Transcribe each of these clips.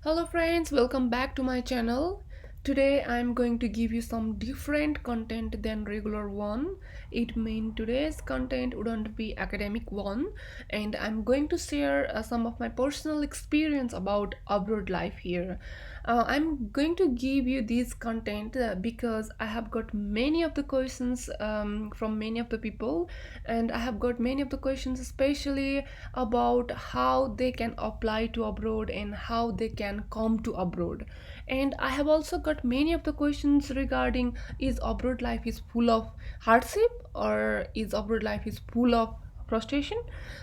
Hello friends, welcome back to my channel. Today I'm going to give you some different content than regular one. It means today's content wouldn't be academic one, and I'm going to share some of my personal experience about abroad life here. I'm going to give you this content because I have got many of the questions from many of the people, and I have got many of the questions especially about how they can apply to abroad and how they can come to abroad. And I have also got many of the questions regarding, is abroad life is full of hardship or is abroad life is full of frustration.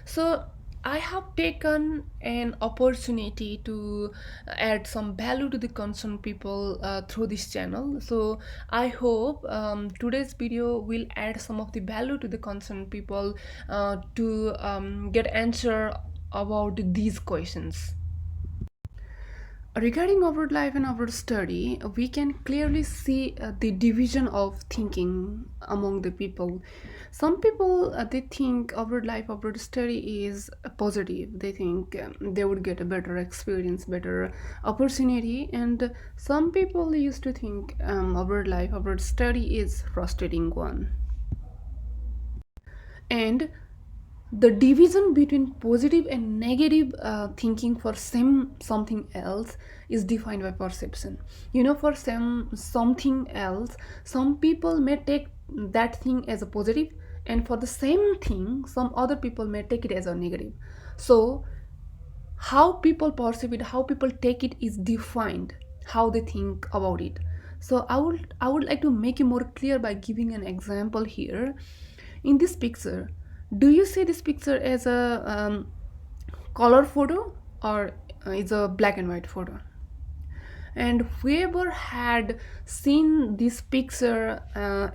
So I have taken an opportunity to add some value to the concerned people through this channel. So I hope today's video will add some of the value to the concerned people to get answer about these questions. Regarding abroad life and abroad study, we can clearly see the division of thinking among the people. Some people they think abroad life, abroad study is positive. They think they would get a better experience, better opportunity, and some people used to think abroad life, abroad study is frustrating one. And the division between positive and negative thinking for something else is defined by perception. For something else, some people may take that thing as a positive, and for the same thing some other people may take it as a negative. So how people perceive it, how people take it is defined how they think about it. So I would like to make it more clear by giving an example here. In this picture, do you see this picture as a color photo, or is a black and white photo? And whoever had seen this picture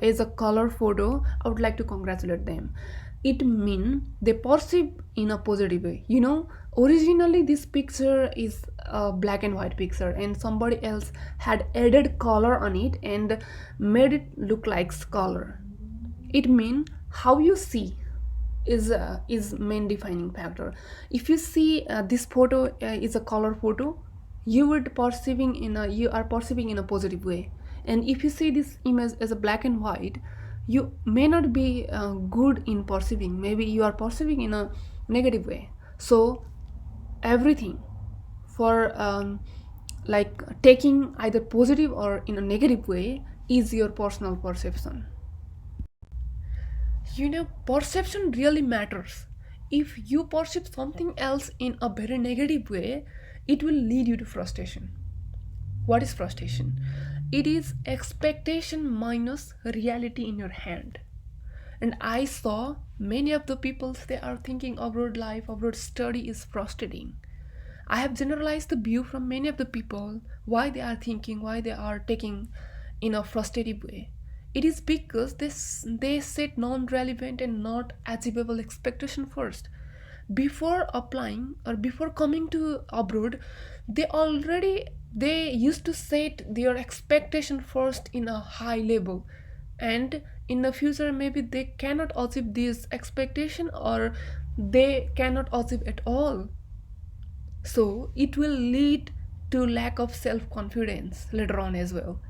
as a color photo, I would like to congratulate them. It means they perceive in a positive way. Originally this picture is a black and white picture, and somebody else had added color on it and made it look like color. It means how you see is main defining factor. If you see this photo is a color photo, you are perceiving in a positive way. And if you see this image as a black and white, you may not be good in perceiving, maybe you are perceiving in a negative way. So everything for like taking either positive or in a negative way is your personal perception. Perception really matters. If you perceive something else in a very negative way, it will lead you to frustration. What is frustration? It is expectation minus reality in your hand. And I saw many of the people, they are thinking abroad life, abroad study is frustrating. I have generalized the view from many of the people why they are thinking, why they are taking in a frustrative way. It is because they set non-relevant and not achievable expectation first. Before applying or before coming to abroad, they used to set their expectation first in a high level, and in the future maybe they cannot achieve this expectation or they cannot achieve at all. So it will lead to lack of self-confidence later on as well.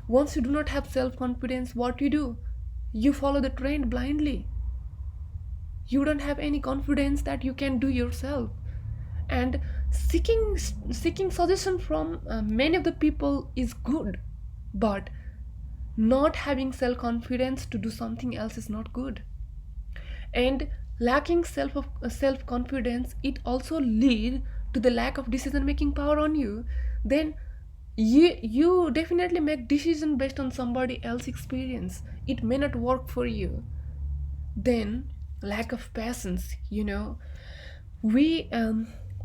Once you do not have self-confidence, what you do? You follow the trend blindly. You don't have any confidence that you can do yourself. And seeking suggestion from many of the people is good, but not having self-confidence to do something else is not good. And lacking self confidence, it also lead to the lack of decision making power on you. Then you definitely make decision based on somebody else's experience. It may not work for you. Then lack of patience. We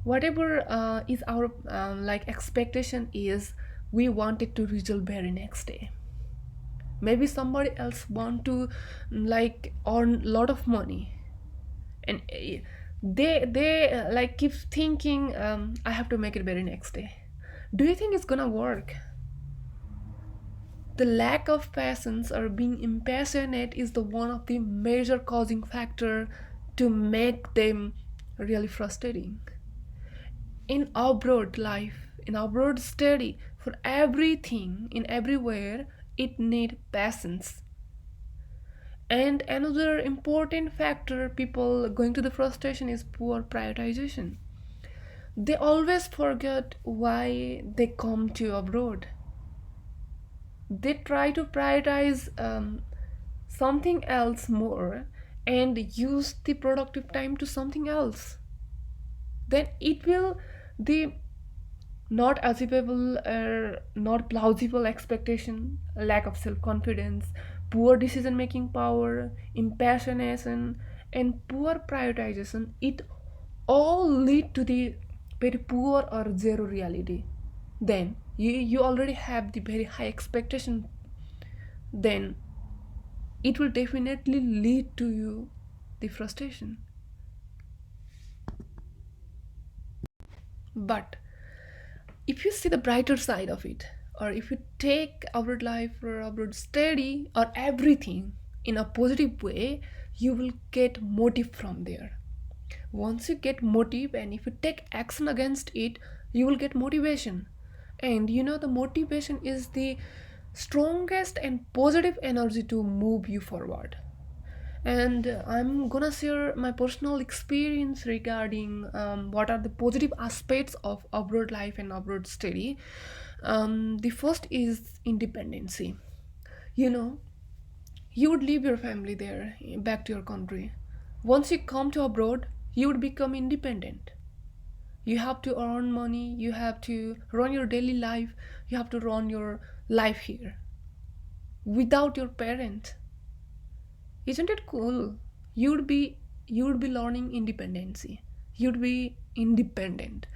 whatever is our like expectation is, we want it to result very next day. Maybe somebody else want to like earn lot of money, and they like keep thinking, I have to make it very next day. Do you think it's gonna work? The lack of patience or being impassionate is the one of the major causing factor to make them really frustrating. In abroad life, in abroad study, for everything, in everywhere, it need patience. And another important factor people going to the frustration is poor prioritization. They always forget why they come to abroad. They try to prioritize something else more and use the productive time to something else. Then it will the not achievable or not plausible expectation, lack of self-confidence, poor decision making power, impassionation, and poor prioritization, it all lead to the very poor or zero reality. Then you already have the very high expectation, then it will definitely lead to you the frustration. But if you see the brighter side of it, or if you take abroad life or abroad study or everything in a positive way, you will get motive from there. Once you get motive and if you take action against it, you will get motivation. And the motivation is the strongest and positive energy to move you forward. And I'm gonna share my personal experience regarding what are the positive aspects of abroad life and abroad study. The first is independency. You know, you would leave your family there, back to your country. Once you come to abroad, you would become independent. You have to earn money, you have to run your daily life, you have to run your life here without your parent. Isn't it cool? You'd be learning independency. You'd be independent.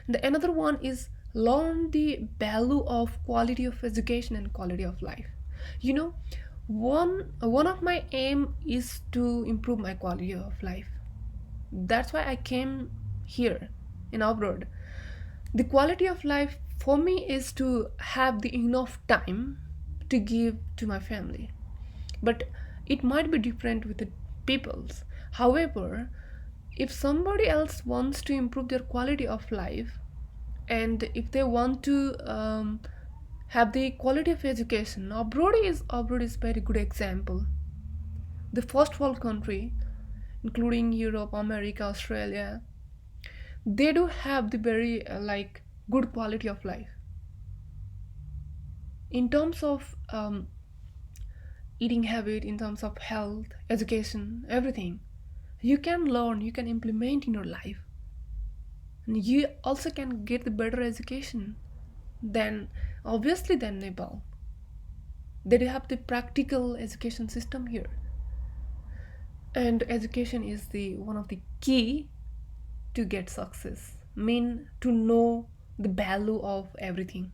The another one is learn the value of quality of education and quality of life. You know, one of my aim is to improve my quality of life. That's why I came here in abroad. The quality of life for me is to have the enough time to give to my family, but it might be different with the people's. However, if somebody else wants to improve their quality of life, and if they want to have the quality of education, abroad is very good example. The first world country, including Europe, America, Australia, they do have the very good quality of life in terms of eating habit, in terms of health, education, everything. You can learn, you can implement in your life, and you also can get the better education than obviously than Nepal. They do have the practical education system here, and education is the one of the key to get success. Mean to know the value of everything.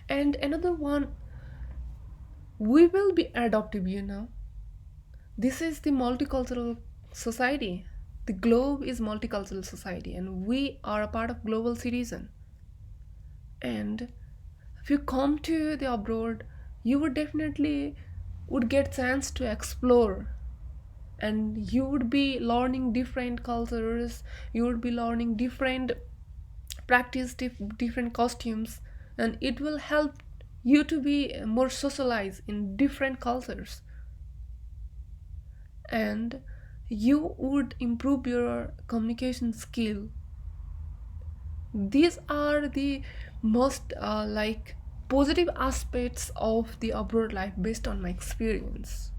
And another one, we will be adaptive. This is the multicultural society. The globe is multicultural society and we are a part of global citizen. And if you come to the abroad, you would definitely would get chance to explore, and you would be learning different cultures, you would be learning different practice, different costumes, and it will help you to be more socialized in different cultures, and you would improve your communication skill. These are the most positive aspects of the abroad life based on my experience.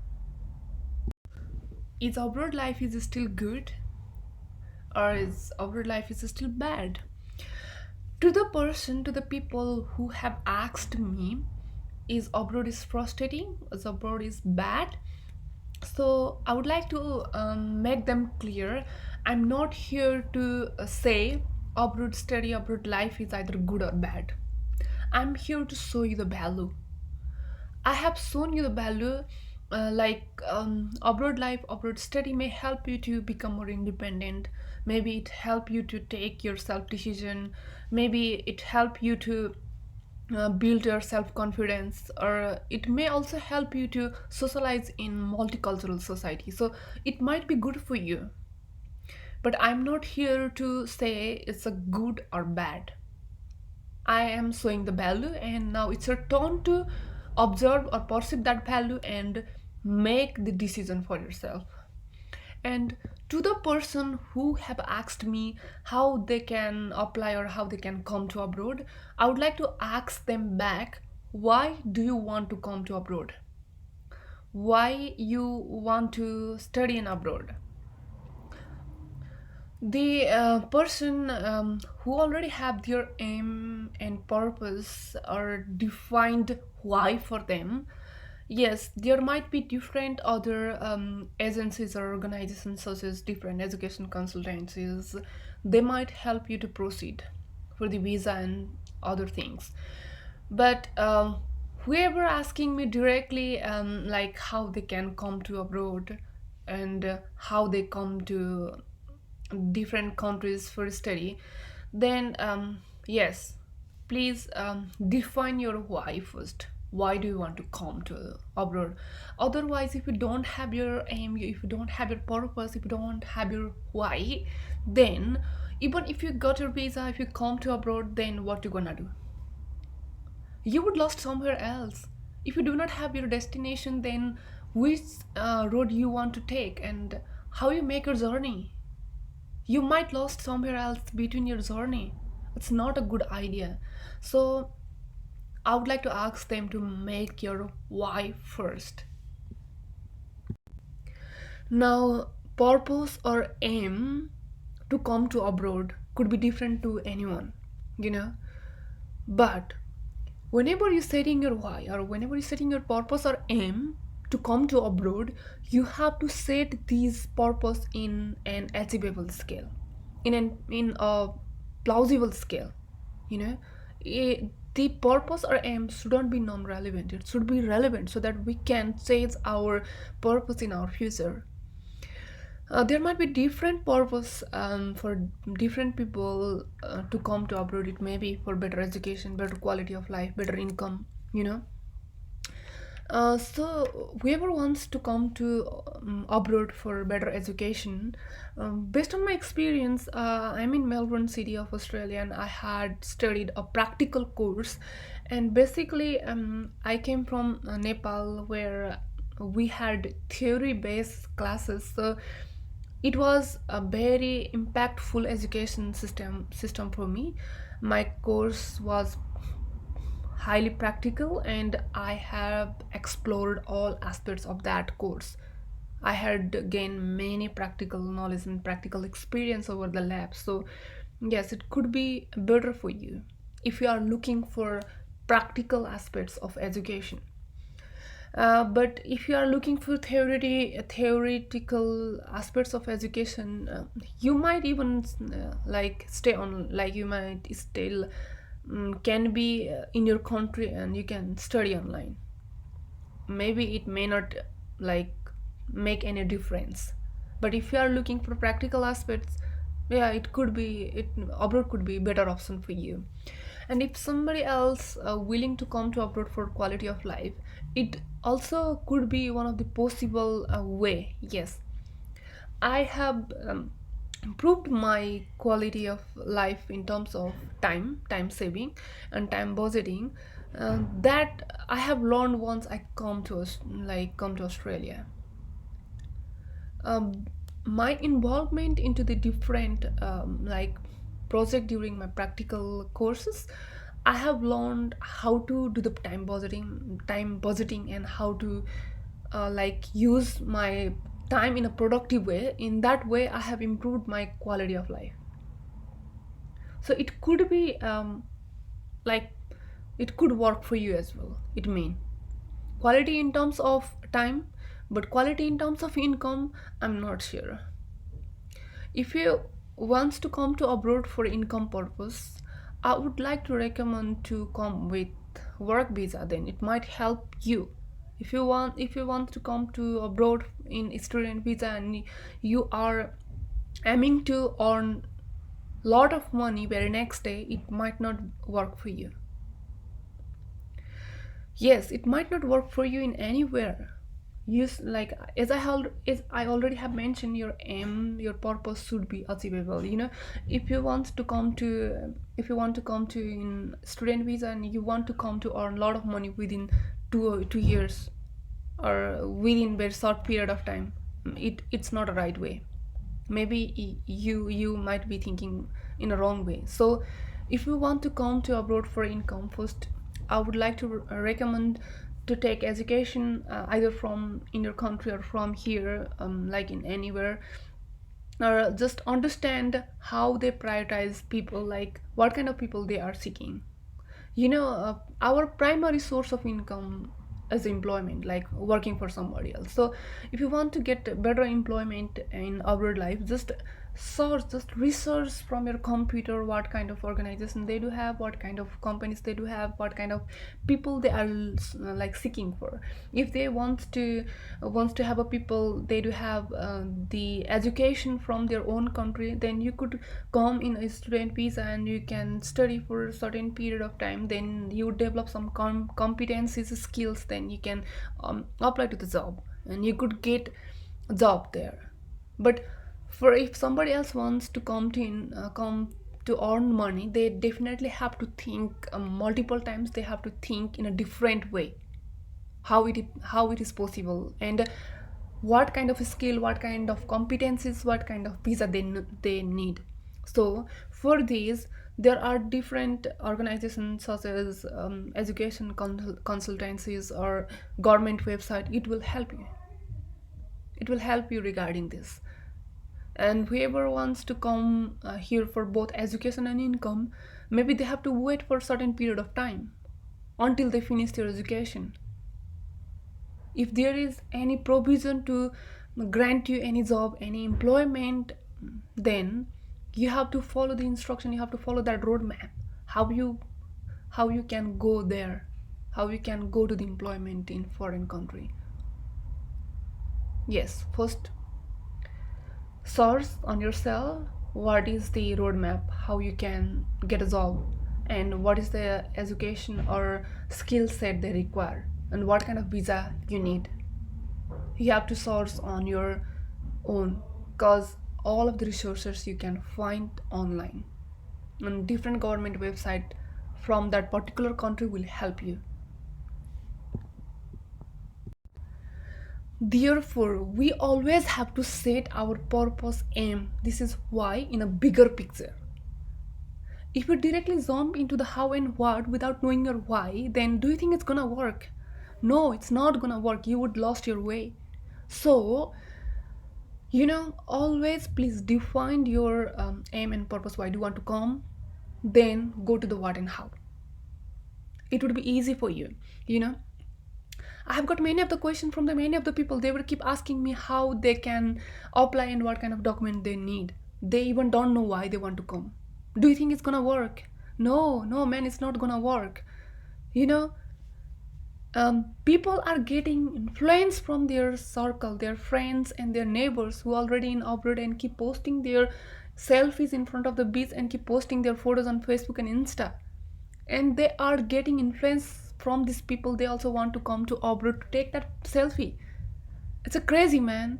Is abroad life is still good, or is abroad life is still bad? To the people who have asked me, is abroad is frustrating, is abroad is bad, so I would like to make them clear. I'm not here to say abroad study, abroad life is either good or bad. I'm here to show you the value. I have shown you the value. Abroad life, abroad study may help you to become more independent. Maybe it help you to take your self decision. Maybe it help you to build your self confidence, or it may also help you to socialize in multicultural society. So it might be good for you, but I'm not here to say it's a good or bad. I am showing the value, and now it's your turn to observe or perceive that value and make the decision for yourself. And to the person who have asked me how they can apply or how they can come to abroad, I would like to ask them back, why do you want to come to abroad? Why you want to study in abroad? The person who already have their aim and purpose or defined why for them, yes, there might be different other agencies or organizations such as different education consultancies. They might help you to proceed for the visa and other things. But whoever asking me directly, like how they can come to abroad and how they come to different countries for study, then yes, please define your why first. Why do you want to come to abroad? Otherwise, if you don't have your aim, if you don't have your purpose, if you don't have your why, then even if you got your visa, if you come to abroad, then what you gonna do? You would lost somewhere else. If you do not have your destination, then which road you want to take and how you make your journey? You might lost somewhere else between your journey. It's not a good idea. So I would like to ask them to make your why first. Now, purpose or aim to come to abroad could be different to anyone, you know. But whenever you're setting your why or whenever you're setting your purpose or aim to come to abroad, you have to set these purpose in an achievable scale, in a plausible scale. You know, the purpose or aim shouldn't be non-relevant. It should be relevant so that we can chase our purpose in our future. There might be different purpose for different people to come to abroad. It may be for better education, better quality of life, better income, you know. So whoever wants to come to abroad for better education, based on my experience, I'm in Melbourne City of Australia, and I had studied a practical course. And basically, I came from Nepal, where we had theory-based classes. So it was a very impactful education system for me. My course was highly practical, and I have explored all aspects of that course. I had gained many practical knowledge and practical experience over the lab. So yes, it could be better for you if you are looking for practical aspects of education. But if you are looking for theoretical aspects of education, you might even like stay on, like you might still can be in your country and you can study online. Maybe it may not like make any difference. But if you are looking for practical aspects, yeah, it could be, it abroad could be better option for you. And if somebody else willing to come to abroad for quality of life, it also could be one of the possible way. Yes, I have improved my quality of life in terms of time saving and time budgeting, that I have learned once I come to Australia. um, my involvement into the different project during my practical courses, I have learned how to do the time budgeting and how to use my time in a productive way. In that way, I have improved my quality of life. So it could be like it could work for you as well. It mean quality in terms of time, but quality in terms of income, I'm not sure. If you wants to come to abroad for income purpose, I would like to recommend to come with work visa. Then it might help you. If you want to come to abroad in student visa and you are aiming to earn lot of money very next day, it might not work for you. Yes, it might not work for you in anywhere. Like as I already have mentioned, your aim, your purpose should be achievable. If you want to come to if you want to come to in student visa and you want to come to earn a lot of money within 2 years or within very short period of time, it's not a right way. Maybe you might be thinking in a wrong way. So if you want to come to abroad for income, first I would like to recommend to take education, either from in your country or from here, like in anywhere, or just understand how they prioritize people, like what kind of people they are seeking. Our primary source of income is employment, like working for somebody else. So if you want to get better employment in our life, just research from your computer what kind of organization they do have, what kind of companies they do have, what kind of people they are like seeking for. If they wants to have a people, they do have the education from their own country, then you could come in a student visa and you can study for a certain period of time. Then you develop some competencies, skills, then you can apply to the job and you could get a job there. But for if somebody else wants to come to earn money, they definitely have to think multiple times. They have to think in a different way, how it is possible, and what kind of skill, what kind of competencies, what kind of visa they need. So for these, there are different organizations such as education consultancies or government website. It will help you regarding this. And whoever wants to come here for both education and income, maybe they have to wait for a certain period of time until they finish their education. If there is any provision to grant you any job, any employment, then you have to follow the instruction, you have to follow that roadmap, how you can go there, how you can go to the employment in foreign country. Yes, first source on yourself what is the roadmap, how you can get a job, and what is the education or skill set they require, and what kind of visa you need. You have to source on your own, because all of the resources you can find online on different government website from that particular country will help you. Therefore, we always have to set our purpose aim. This is why in a bigger picture. If you directly jump into the how and what without knowing your why, then do you think it's gonna work? No, it's not gonna work. You would lost your way. So, always please define your aim and purpose. Why do you want to come? Then go to the what and how. It would be easy for you. You know, I have got many of the questions from the many of the people. They will keep asking me how they can apply and what kind of document they need. They even don't know why they want to come. Do you think it's gonna work? No, no, man, it's not gonna work. You know, people are getting influence from their circle, their friends and their neighbors who already in abroad and keep posting their selfies in front of the beach and keep posting their photos on Facebook and Insta. And they are getting influence from these people. They also want to come to abroad to take that selfie. It's a crazy, man.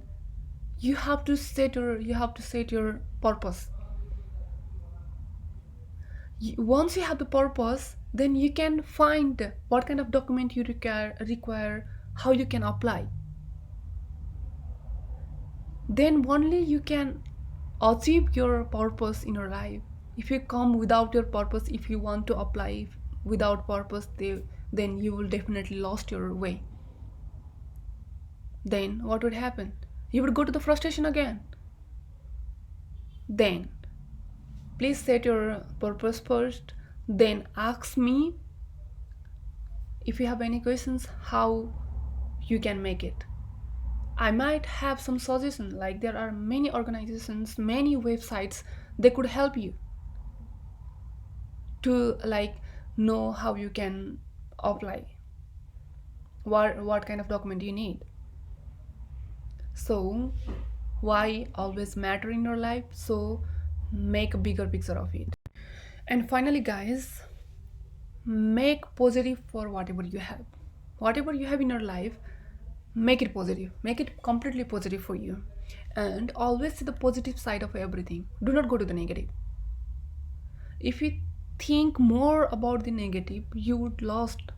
You have to set your purpose. Once you have the purpose, then you can find what kind of document you require, how you can apply. Then only you can achieve your purpose in your life. If you come without your purpose, if you want to apply without purpose, then you will definitely lost your way. Then what would happen? You would go to the frustration again. Then please set your purpose first, then ask me if you have any questions how you can make it. I might have some suggestions, like there are many organizations, many websites, they could help you to like know how you can apply, what kind of document you need. So why always matter in your life? So make a bigger picture of it. And finally, guys, make positive for whatever you have in your life. Make it positive, make it completely positive for you, and always see the positive side of everything. Do not go to the negative. If you think more about the negative, you would lost.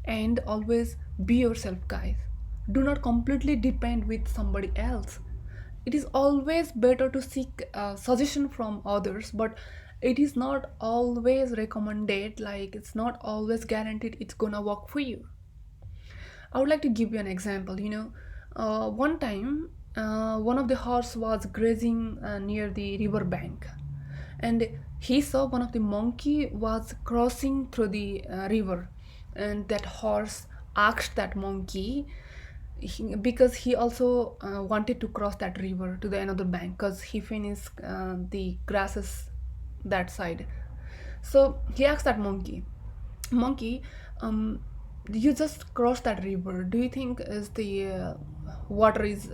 And always be yourself, guys. Do not completely depend with somebody else. It is always better to seek suggestion from others, but it is not always recommended, like it's not always guaranteed it's gonna work for you. I would like to give you an example. One time, one of the horse was grazing near the river bank, and he saw one of the monkey was crossing through the river, and that horse asked that monkey, because he also wanted to cross that river to the another bank, because he finished the grasses that side. So he asked that monkey, um, you just crossed that river. Do you think is the water is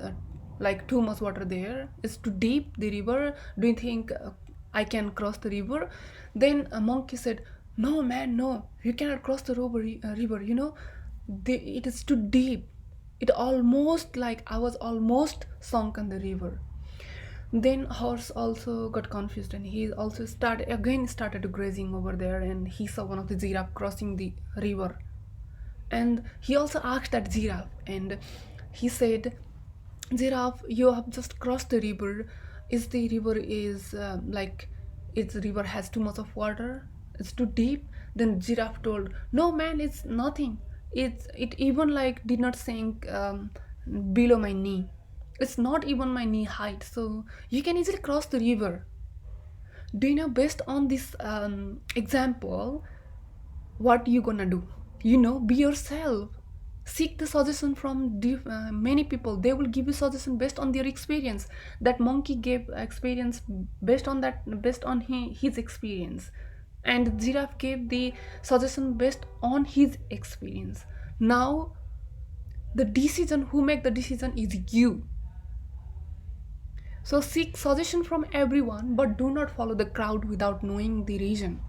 like too much water there? Is too deep the river? Do you think I can cross the river? Then a monkey said, "No, man, no. You cannot cross the river. It is too deep. It almost like I was almost sunk in the river." Then horse also got confused, and he also started grazing over there, and he saw one of the giraffe crossing the river. And he also asked that giraffe, and he said, "Giraffe, you have just crossed the river. Is the river is like its river has too much of water? It's too deep?" Then giraffe told, "No, man, it's nothing. It even like did not sink below my knee. It's not even my knee height, so you can easily cross the river." Do you know, based on this example, what you gonna do? Be yourself. Seek the suggestion from many people. They will give you suggestion based on their experience. That monkey gave experience based on his experience, and giraffe gave the suggestion based on his experience. Now the decision, who make the decision is you. So seek suggestion from everyone, but do not follow the crowd without knowing the reason.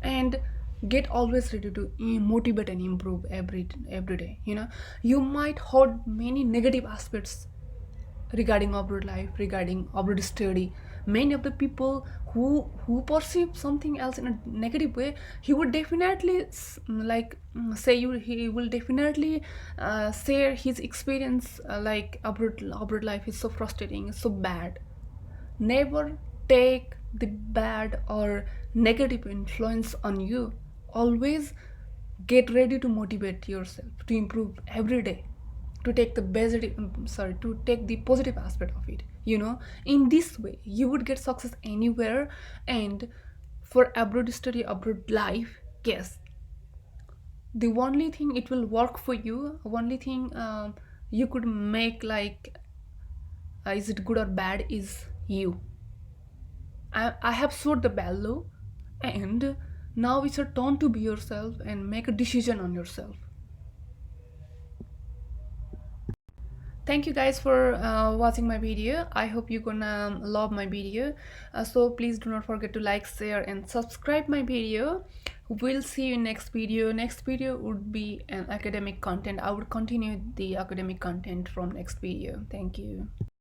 And get always ready to motivate and improve every day. You might hold many negative aspects regarding abroad life, regarding abroad study. Many of the people who perceive something else in a negative way, he would definitely say you he will definitely share his experience, like abroad life is so frustrating, it's so bad. Never take the bad or negative influence on you. Always get ready to motivate yourself to improve every day, to take the to take the positive aspect of it. In this way you would get success anywhere. And for abroad study, abroad life, yes, the only thing it will work for you, only thing you could make like is it good or bad is you. I have showed the value, and now it's your turn to be yourself and make a decision on yourself. Thank you guys for watching my video. I hope you're gonna love my video. So please do not forget to like, share and subscribe my video. We'll see you in next video. Next video would be an academic content. I would continue the academic content from next video. Thank you.